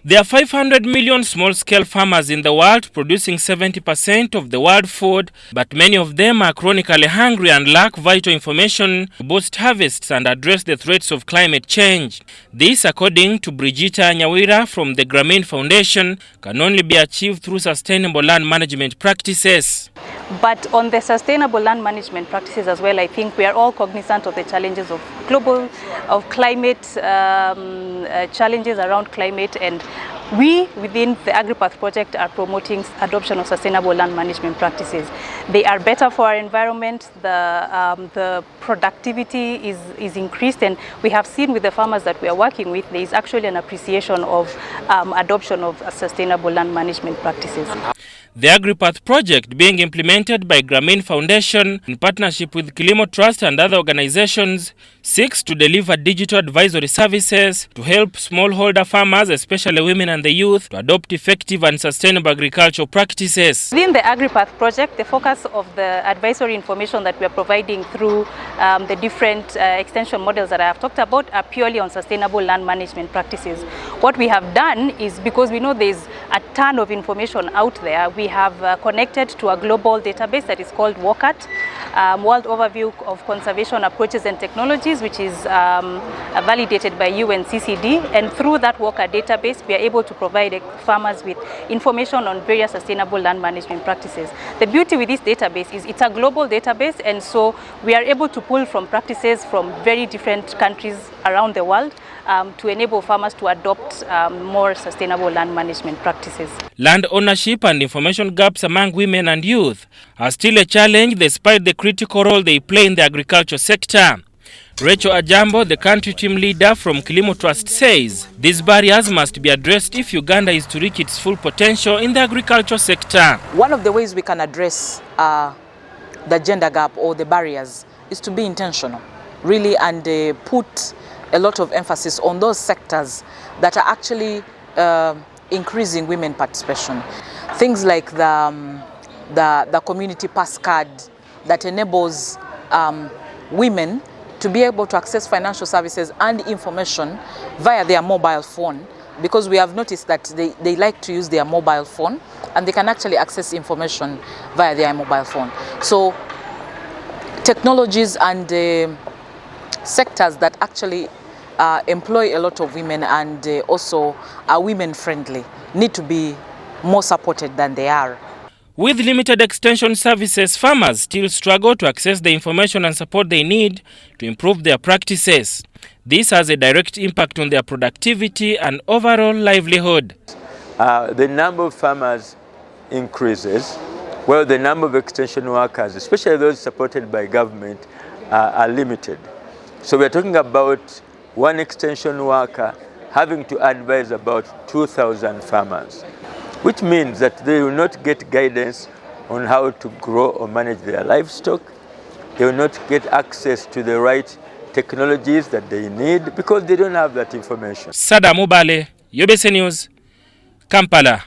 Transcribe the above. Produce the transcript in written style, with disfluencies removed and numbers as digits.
There are 500 million small-scale farmers in the world, producing 70% of the world food, but many of them are chronically hungry and lack vital information to boost harvests and address the threats of climate change. This, according to Brigitta Nyawira from the Grameen Foundation, can only be achieved through sustainable land management practices. But on the sustainable land management practices as well, I think we are all cognizant of the challenges of climate, challenges around climate, and we within the AgriPath project are promoting adoption of sustainable land management practices. They are better for our environment, the productivity is increased, and we have seen with the farmers that we are working with, there is actually an appreciation of adoption of sustainable land management practices. The AgriPath project, being implemented by Grameen Foundation in partnership with Kilimo Trust and other organizations, seeks to deliver digital advisory services to help smallholder farmers, especially women and the youth, to adopt effective and sustainable agricultural practices. Within the AgriPath project, the focus of the advisory information that we are providing through the different extension models that I have talked about are purely on sustainable land management practices. What we have done is, because we know there is a ton of information out there, we have connected to a global database that is called WOCAT, World Overview of Conservation Approaches and Technologies, which is validated by UNCCD. And through that WOCAT database, we are able to provide farmers with information on various sustainable land management practices. The beauty with this database is it's a global database, and so we are able to pull from practices from very different countries around the world to enable farmers to adopt more sustainable land management practices. Land ownership and information gaps among women and youth are still a challenge despite the critical role they play in the agriculture sector. Rachel Ajambo, the country team leader from Kilimo Trust, says these barriers must be addressed if Uganda is to reach its full potential in the agriculture sector. One of the ways we can address the gender gap or the barriers is to be intentional, really, and put a lot of emphasis on those sectors that are actually increasing women participation. Things like the community pass card that enables women to be able to access financial services and information via their mobile phone, because we have noticed that they like to use their mobile phone and they can actually access information via their mobile phone. So technologies and sectors that actually employ a lot of women and also are women friendly need to be more supported than they are. With limited extension services, farmers still struggle to access the information and support they need to improve their practices. This has a direct impact on their productivity and overall livelihood. The number of farmers increases, while the number of extension workers, especially those supported by government, are limited. So we're talking about one extension worker having to advise about 2,000 farmers, which means that they will not get guidance on how to grow or manage their livestock. They will not get access to the right technologies that they need because they don't have that information. Sada Mubale, UBC News, Kampala.